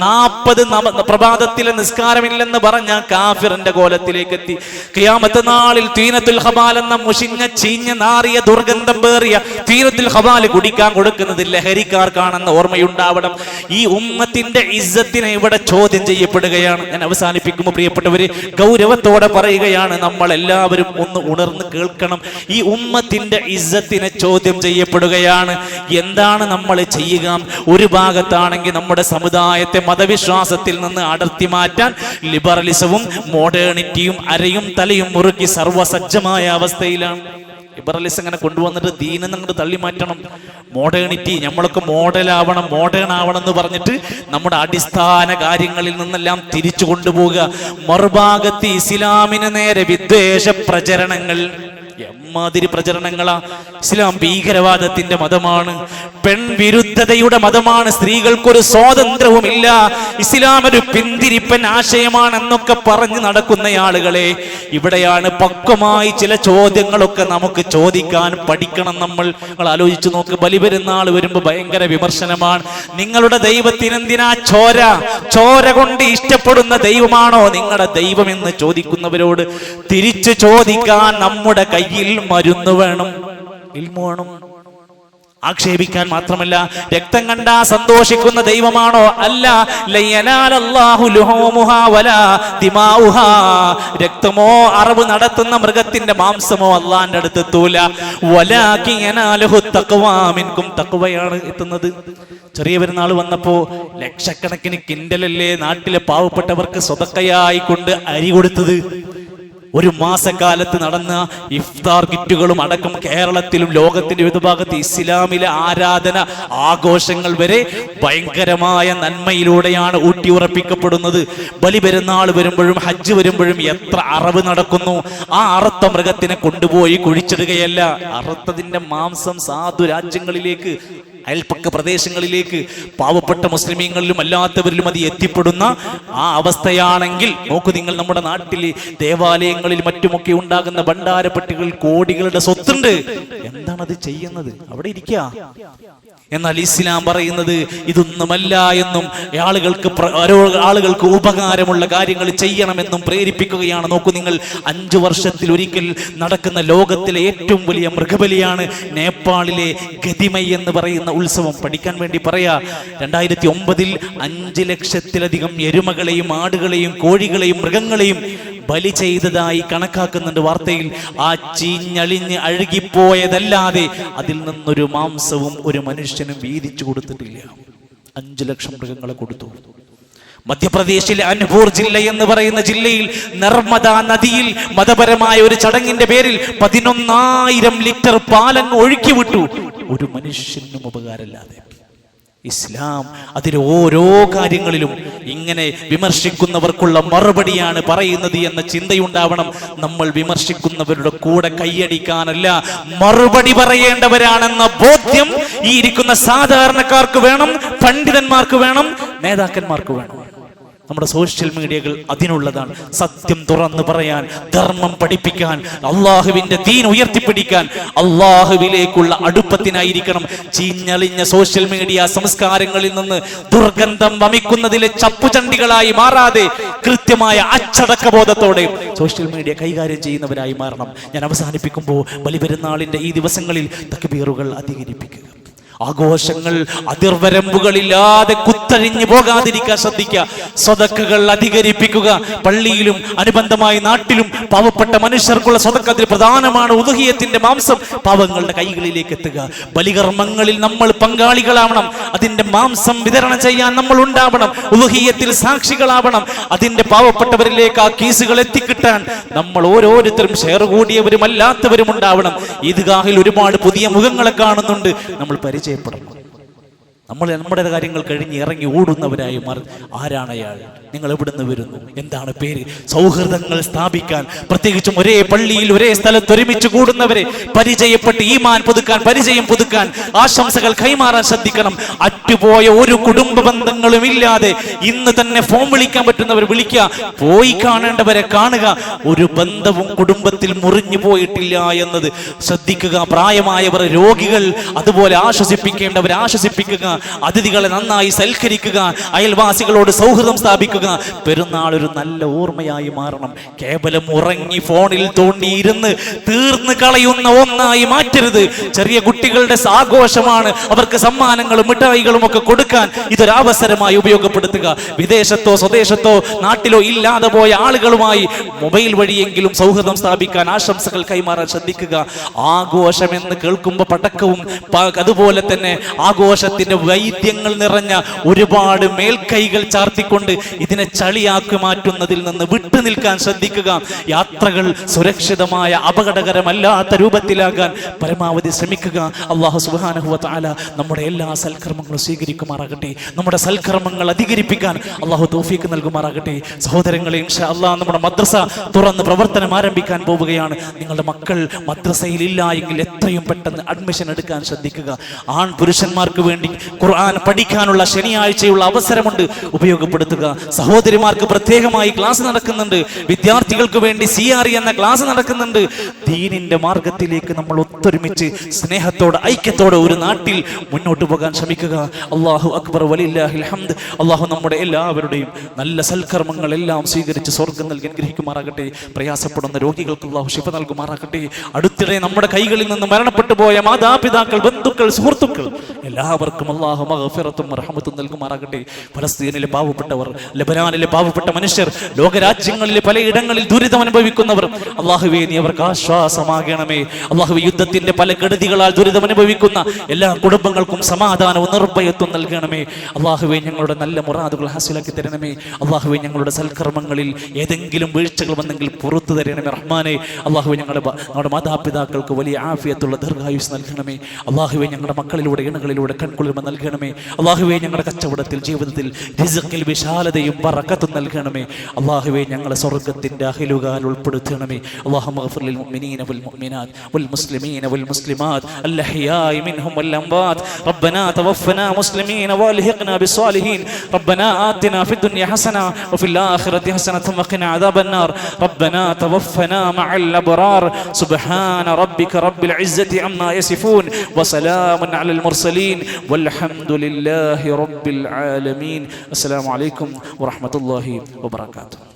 40 പ്രഭാതത്തിലെ നിസ്കാരമില്ലെന്ന് പറഞ്ഞ കാഫിറിന്റെ കോലത്തിലേക്ക് എത്തി. ഖിയാമത്ത് നാളിൽ തീനത്തുൽ ഖബാൽ എന്ന മുഷിഞ്ഞ ചീഞ്ഞ നാറിയ ദുർഗന്ധം പേറിയ തീനത്തുൽ ഖബാൽ കുടിക്കാൻ കൊടുക്കുന്നത് ലഹരിക്കാർക്കാണെന്ന് ഓർമ്മയുണ്ടാവണം. ഈ ഉമ്മത്തിന്റെ ഇസ്സത്തിനെ ഇവിടെ ചോദ്യം ചെയ്യപ്പെടുകയാണ്. ഞാൻ അവസാനിപ്പിക്കുമ്പോൾ പ്രിയപ്പെട്ടവര് ഗൗരവത്തോടെ പറയുകയാണ്, നമ്മൾ എല്ലാവരും ഒന്ന് ഉണർന്ന് കേൾക്കണം. ഈ ഉമ്മത്തിന്റെ ഇസ്സത്തിനെ ചോദ്യം ചെയ്യപ്പെടുകയാണ്. എന്താണ് നമ്മൾ ചെയ്യുക? ഒരു ഭാഗത്താണെങ്കിൽ നമ്മുടെ സമുദായത്തെ മതവിശ്വാസത്തിൽ നിന്ന് അടർത്തി മാറ്റാൻ ലിബറലിസവും മോഡേണിറ്റിയും അരയും തലയും മുറുക്കി സർവസജ്ജമായ അവസ്ഥയിലാണ്. ലിബറലിസം ഇങ്ങനെ കൊണ്ടുവന്നിട്ട് ദീനെന്ന് അങ്ങോട്ട് തള്ളി മാറ്റണം. മോഡേണിറ്റി, നമ്മളൊക്കെ മോഡലാവണം, മോഡേൺ ആവണം എന്ന് പറഞ്ഞിട്ട് നമ്മുടെ അടിസ്ഥാന കാര്യങ്ങളിൽ നിന്നെല്ലാം തിരിച്ചു കൊണ്ടുപോവുക. മറുഭാഗത്ത് ഇസ്ലാമിന് നേരെ വിദ്വേഷ പ്രചരണങ്ങൾ, എമ്മാതിരി പ്രചരണങ്ങളാ. ഇസ്ലാം ഭീകരവാദത്തിന്റെ മതമാണ്, പെൺവിരുദ്ധതയുടെ മതമാണ്, സ്ത്രീകൾക്കൊരു സ്വാതന്ത്ര്യവുമില്ല, ഇസ്ലാം ഒരു പിന്തിരിപ്പൻ ആശയമാണ് എന്നൊക്കെ പറഞ്ഞ് നടക്കുന്ന ആളുകളെ, ഇവിടെയാണ് പക്വമായി ചില ചോദ്യങ്ങളൊക്കെ നമുക്ക് ചോദിക്കാൻ പഠിക്കണം. നമ്മൾ ആലോചിച്ചു നോക്ക്. ബലിപെരുന്നാൾ വരുമ്പോ ഭയങ്കര വിമർശനമാണ്. നിങ്ങളുടെ ദൈവത്തിന് എന്തിനാ ചോര? ചോര കൊണ്ട് ഇഷ്ടപ്പെടുന്ന ദൈവമാണോ നിങ്ങളുടെ ദൈവം എന്ന് ചോദിക്കുന്നവരോട് തിരിച്ചു ചോദിക്കാൻ നമ്മുടെ കയ്യിൽ മരുന്ന് വേണം, ഇൽമു വേണം. ആക്ഷേപിക്കാൻ മാത്രമല്ല, രക്തം കണ്ടാ സന്തോഷിക്കുന്ന ദൈവമാണോ? അല്ല. രക്തമോ അറവ് നടത്തുന്ന മൃഗത്തിന്റെ മാംസമോ അള്ളാന്റെ അടുത്തെത്തൂല. തഖ്വയാണ് എത്തുന്നത്. ചെറിയ പെരുന്നാൾ വന്നപ്പോ ലക്ഷക്കണക്കിന് കിൻഡലല്ലേ നാട്ടിലെ പാവപ്പെട്ടവർക്ക് സ്വതക്കയായി കൊണ്ട് അരി കൊടുത്തത്. ഒരു മാസക്കാലത്ത് നടന്ന ഇഫ്താർ കിറ്റുകളും അടക്കം കേരളത്തിലും ലോകത്തിന്റെ വിവിധ ഭാഗത്ത് ഇസ്ലാമിലെ ആരാധന ആഘോഷങ്ങൾ വരെ ഭയങ്കരമായ നന്മയിലൂടെയാണ് ഊട്ടിയുറപ്പിക്കപ്പെടുന്നത്. ബലിപെരുന്നാൾ വരുമ്പോഴും ഹജ്ജ് വരുമ്പോഴും എത്ര അറവ് നടക്കുന്നു. ആ അറുത്ത മൃഗത്തിനെ കൊണ്ടുപോയി കുഴിച്ചിടുകയല്ല, അറുത്തതിന്റെ മാംസം സാധു രാജ്യങ്ങളിലേക്ക്, അയൽപ്പക്ക പ്രദേശങ്ങളിലേക്ക്, പാവപ്പെട്ട മുസ്ലിമീങ്ങളിലും അല്ലാത്തവരിലും അത് എത്തിപ്പെടുന്ന ആ അവസ്ഥയാണെങ്കിൽ നോക്കൂ നിങ്ങൾ, നമ്മുടെ നാട്ടിൽ ദേവാലയങ്ങളിൽ മറ്റുമൊക്കെ ഉണ്ടാകുന്ന ഭണ്ഡാരപ്പെട്ടികൾ കോടികളുടെ സ്വത്തുണ്ട്. എന്താണത് ചെയ്യുന്നത്? അവിടെ ഇരിക്കുക. എന്നാൽ ഇസ്ലാം പറയുന്നത് ഇതൊന്നുമല്ല എന്നും ആളുകൾക്ക് ഉപകാരമുള്ള കാര്യങ്ങൾ ചെയ്യണമെന്നും പ്രേരിപ്പിക്കുകയാണ്. നോക്കൂ നിങ്ങൾ, 5 വർഷത്തിൽ ഒരിക്കൽ നടക്കുന്ന ലോകത്തിലെ ഏറ്റവും വലിയ മൃഗബലിയാണ് നേപ്പാളിലെ ഗതിമൈ എന്ന് പറയുന്ന ഉത്സവം. പഠിക്കാൻ വേണ്ടി പറയാ, 2009 5 ലക്ഷത്തിലധികം എരുമകളെയും ആടുകളെയും കോഴികളെയും മൃഗങ്ങളെയും ബലി ചെയ്തതായി കണക്കാക്കുന്നുണ്ട് വാർത്തയിൽ. ആ ചീഞ്ഞളിഞ്ഞ് അഴുകിപ്പോയതല്ലാതെ അതിൽ നിന്നൊരു മാംസവും ഒരു മനുഷ്യനും വീതിച്ചു കൊടുത്തിട്ടില്ല. 5 ലക്ഷം മൃഗങ്ങളെ കൊടുത്തു. മധ്യപ്രദേശിലെ അൻപൂർ ജില്ല എന്ന് പറയുന്ന ജില്ലയിൽ നർമ്മദ നദിയിൽ മതപരമായ ഒരു ചടങ്ങിന്റെ പേരിൽ 11,000 ലിറ്റർ പാലങ്ങ് ഒഴുക്കി വിട്ടു. ഒരു മനുഷ്യനും ഉപകാരമില്ലാതെ. ഇസ്ലാം അതിൽ ഓരോ കാര്യങ്ങളിലും ഇങ്ങനെ വിമർശിക്കുന്നവർക്കുള്ള മറുപടിയാണ് പറയുന്നത് എന്ന ചിന്തയുണ്ടാവണം. നമ്മൾ വിമർശിക്കുന്നവരുടെ കൂടെ കൈയടിക്കാനല്ല, മറുപടി പറയേണ്ടവരാണെന്ന ബോധ്യം ഈ ഇരിക്കുന്ന സാധാരണക്കാർക്ക് വേണം, പണ്ഡിതന്മാർക്ക് വേണം, നേതാക്കന്മാർക്ക് വേണം. നമ്മുടെ സോഷ്യൽ മീഡിയകൾ അതിനുള്ളതാണ്. സത്യം തുറന്നു പറയാൻ, ധർമ്മം പഠിപ്പിക്കാൻ, അള്ളാഹുവിന്റെ ദീൻ ഉയർത്തിപ്പിടിക്കാൻ, അള്ളാഹുവിലേക്കുള്ള അടുപ്പത്തിനായിരിക്കണം. ചീഞ്ഞളിഞ്ഞ സോഷ്യൽ മീഡിയ സംസ്കാരങ്ങളിൽ നിന്ന് ദുർഗന്ധം വമിക്കുന്നതിലെ ചപ്പുചണ്ടികളായി മാറാതെ കൃത്യമായ അച്ചടക്കബോധത്തോടെ സോഷ്യൽ മീഡിയ കൈകാര്യം ചെയ്യുന്നവരായി മാറണം. ഞാൻ അവസാനിപ്പിക്കുമ്പോൾ ബലിപെരുന്നാളിന്റെ ഈ ദിവസങ്ങളിൽ തക്ബീറുകൾ അധികരിപ്പിക്കുക. ആഘോഷങ്ങൾ അതിർവരമ്പുകളില്ലാതെ കുത്തഴിഞ്ഞു പോകാതിരിക്കാൻ ശ്രദ്ധിക്കുക. സ്വതക്കകൾ അധികരിപ്പിക്കുക. പള്ളിയിലും അനുബന്ധമായ നാട്ടിലും പാവപ്പെട്ട മനുഷ്യർക്കുള്ള സ്വതക്ക അതിൽ പ്രധാനമാണ്. ഉദുഹിയത്തിന്റെ മാംസം പാവങ്ങളുടെ കൈകളിലേക്ക് എത്തുക. ബലികർമ്മങ്ങളിൽ നമ്മൾ പങ്കാളികളാവണം. അതിന്റെ മാംസം വിതരണം ചെയ്യാൻ നമ്മൾ ഉണ്ടാവണം. ഉദുഹിയത്തിൽ സാക്ഷികളാവണം. അതിന്റെ പാവപ്പെട്ടവരിലേക്ക് ആ കേസുകൾ എത്തിക്കിട്ടാൻ നമ്മൾ ഓരോരുത്തരും ഷെയർ കൂടിയവരും അല്ലാത്തവരും ഉണ്ടാവണം. ഈദ്ഗാഹിൽ ഒരുപാട് പുതിയ മുഖങ്ങളെ കാണുന്നുണ്ട്. നമ്മൾ പരിചയപ്പെടണം. നമ്മൾ നമ്മുടെ കാര്യങ്ങൾ കഴിഞ്ഞ് ഇറങ്ങി ഓടുന്നവരായി മാറി. ആരാണ് അയാൾ? നിങ്ങൾ എവിടുന്ന് വരുന്നു? എന്താണ് പേര്? സൗഹൃദങ്ങൾ സ്ഥാപിക്കാൻ, പ്രത്യേകിച്ചും ഒരേ പള്ളിയിൽ ഒരേ സ്ഥലത്ത് ഒരുമിച്ച് കൂടുന്നവരെ പരിചയപ്പെട്ട് ഈമാൻ പുതുക്കാൻ, പരിചയം പുതുക്കാൻ, ആശംസകൾ കൈമാറാൻ ശ്രദ്ധിക്കണം. അറ്റുപോയ ഒരു കുടുംബ ബന്ധങ്ങളും ഇല്ലാതെ ഇന്ന് തന്നെ ഫോൺ വിളിക്കാൻ പറ്റുന്നവർ വിളിക്കുക, പോയി കാണേണ്ടവരെ കാണുക. ഒരു ബന്ധവും കുടുംബത്തിൽ മുറിഞ്ഞു പോയിട്ടില്ല എന്നത് ശ്രദ്ധിക്കുക. പ്രായമായവർ, രോഗികൾ, അതുപോലെ ആശ്വസിപ്പിക്കേണ്ടവരെ ആശ്വസിപ്പിക്കുക. അതിഥികളെ നന്നായി സൽക്കരിക്കുക. അയൽവാസികളോട് സൗഹൃദം സ്ഥാപിക്കുക. പെരുന്നാൾ ഒരു നല്ല ഓർമ്മയായി മാറണം. കേവലം ഉറങ്ങി ഫോണിൽ തോണ്ടിയിരുന്ന് തീർന്നു കളയുന്ന ഒന്നായി മാറ്റരുത്. ചെറിയ കുട്ടികളുടെ ആഘോഷമാണ്. അവർക്ക് സമ്മാനങ്ങളും മിഠായികളും ഒക്കെ കൊടുക്കാൻ ഇതൊരവസരമായി ഉപയോഗപ്പെടുത്തുക. വിദേശത്തോ സ്വദേശത്തോ നാട്ടിലോ ഇല്ലാതെ പോയ ആളുകളുമായി മൊബൈൽ വഴിയെങ്കിലും സൗഹൃദം സ്ഥാപിക്കാൻ, ആശംസകൾ കൈമാറാൻ ശ്രദ്ധിക്കുക. ആഘോഷം എന്ന് കേൾക്കുമ്പോൾ പടക്കവും അതുപോലെ തന്നെ ആഘോഷത്തിന്റെ വൈദ്യങ്ങൾ നിറഞ്ഞ ഒരുപാട് മേൽക്കൈകൾ ചാർത്തിക്കൊണ്ട് ഇതിനെ ചളിയാക്കി മാറ്റുന്നതിൽ നിന്ന് വിട്ടു നിൽക്കാൻ ശ്രദ്ധിക്കുക. യാത്രകൾ സുരക്ഷിതമായ, അപകടകരമല്ലാത്ത രൂപത്തിലാകാൻ പരമാവധി ശ്രമിക്കുക. അല്ലാഹു സുബ്ഹാനഹു വ തആല നമ്മുടെ എല്ലാ സൽക്കർമ്മങ്ങളും സ്വീകരിക്കുമാറാകട്ടെ. നമ്മുടെ സൽക്കർമ്മങ്ങൾ അധികരിപ്പിക്കാൻ അല്ലാഹു തൗഫീഖ് നൽകുമാറാകട്ടെ. സഹോദരങ്ങളെ, ഇൻഷാ അല്ലാഹ് നമ്മുടെ മദ്രസ തുറന്ന് പ്രവർത്തനം ആരംഭിക്കാൻ പോവുകയാണ്. നിങ്ങളുടെ മക്കൾ മദ്രസയിൽ ഇല്ല എങ്കിൽ എത്രയും പെട്ടെന്ന് അഡ്മിഷൻ എടുക്കാൻ ശ്രദ്ധിക്കുക. ആൺ പുരുഷന്മാർക്ക് വേണ്ടി ഖുർആൻ പഠിക്കാനുള്ള ശനിയാഴ്ചയുള്ള അവസരമുണ്ട്, ഉപയോഗപ്പെടുത്തുക. സഹോദരിമാർക്ക് പ്രത്യേകമായി ക്ലാസ് നടക്കുന്നുണ്ട്. വിദ്യാർത്ഥികൾക്ക് വേണ്ടി CRE എന്ന ക്ലാസ് നടക്കുന്നുണ്ട്. ദീനിന്റെ മാർഗത്തിലേക്ക് നമ്മൾ ഒത്തൊരുമിച്ച് സ്നേഹത്തോടെ, ഐക്യത്തോടെ ഒരു നാട്ടിൽ മുന്നോട്ട് പോകാൻ ശ്രമിക്കുക. അല്ലാഹു അക്ബർ വലില്ലാഹിൽ ഹംദ്. അല്ലാഹു നമ്മുടെ എല്ലാവരുടെയും നല്ല സൽക്കർമ്മങ്ങൾ എല്ലാം സ്വീകരിച്ച് സ്വർഗ്ഗം നൽകി അനുഗ്രഹിക്കുമാറാകട്ടെ. പ്രയാസപ്പെടുന്ന രോഗികൾക്ക് അല്ലാഹു ശിഫ നൽകുമാറാകട്ടെ. അടുത്തിടെ നമ്മുടെ കൈകളിൽ നിന്ന് മരണപ്പെട്ടു പോയ മാതാപിതാക്കൾ, ബന്ധുക്കൾ, സുഹൃത്തുക്കൾ എല്ലാവർക്കും അല്ലാഹു മഗ്ഫിറത്തും റഹ്മത്തും നൽകുമാറാകട്ടെ. ഫലസ്തീനിലെ പാവപ്പെട്ടവർ, ലബനാനിലെ പാവപ്പെട്ട മനുഷ്യർ, ലോകരാജ്യങ്ങളിലെ പലയിടങ്ങളിൽ ദുരിതം അനുഭവിക്കുന്നവർ, അല്ലാഹുവേ നീ അവർക്ക് ആശ്വാസമാകണമേ. അല്ലാഹുവേ യുദ്ധത്തിന്റെ പല കെടുതികളാൽ ദുരിതം അനുഭവിക്കുന്ന എല്ലാ കുടുംബങ്ങൾക്കും സമാധാനവും നിർഭയത്വം നൽകണമേ. അല്ലാഹുവേ ഞങ്ങളുടെ നല്ല മുറാദുകൾ ഹാസിലാക്കി തരണമേ. അല്ലാഹുവേ ഞങ്ങളുടെ സൽക്കർമ്മങ്ങളിൽ ഏതെങ്കിലും വീഴ്ചകൾ വന്നെങ്കിൽ പുറത്തു തരണമേ റഹ്മാനെ. അല്ലാഹുവേ ഞങ്ങളുടെ മാതാപിതാക്കൾക്ക് വലിയ ആഫിയത്തുള്ള ദീർഘായുസ് നൽകണമേ. അല്ലാഹുവേ ഞങ്ങളുടെ മക്കളിലൂടെ, ഇണകളിലൂടെ കൺകുളിർമ നൽകണമേ. അല്ലാഹുവേ ഞങ്ങളുടെ കച്ചവടത്തിൽ, ജീവിതത്തിൽ, റിസ്ഖിൽ വിശാലതയും ബറക്കത്തും നൽകണമേ. അല്ലാഹുവേ ഞങ്ങളെ സ്വർഗ്ഗത്തിന്റെ അഹ്ലുകാൽ ഉൾപ്പെടുത്തണമേ. അല്ലാഹുമ്മ ഗ്ഫിർ ലിൽ മുഅ്മിനീന വൽ മുഅ്മിനാത്ത് വൽ മുസ്ലിമീന വൽ മുസ്ലിമാത്ത് അൽ അഹ്യാഇ മിൻഹും വൽ അംവാത്ത്. റബ്ബനാ തവഫനാ മുസ്ലിമീന വൽഹിഖ്നാ ബിസ്സാലിഹീൻ. റബ്ബനാ ആതിനാ ഫിദ് ദുനിയ ഹസന വഫിൽ ആഖിറതി ഹസനതൻ വഖിനാ അദാബൻ നാർ. റബ്ബനാ തവഫനാ മഅൽ അബ്റാർ. സുബ്ഹാന റബ്ബിക റബ്ബിൽ ഇസ്സതി അമ്മാ യസിഫൂൻ വസലാമുൻ അലൽ മുർസലീൻ വൽഹംദുലില്ലാഹി റബ്ബിൽ ആലമീൻ. അസ്സലാമു അലൈക്കും വറഹ്മത്തുള്ളാഹി വബറകാതുഹു.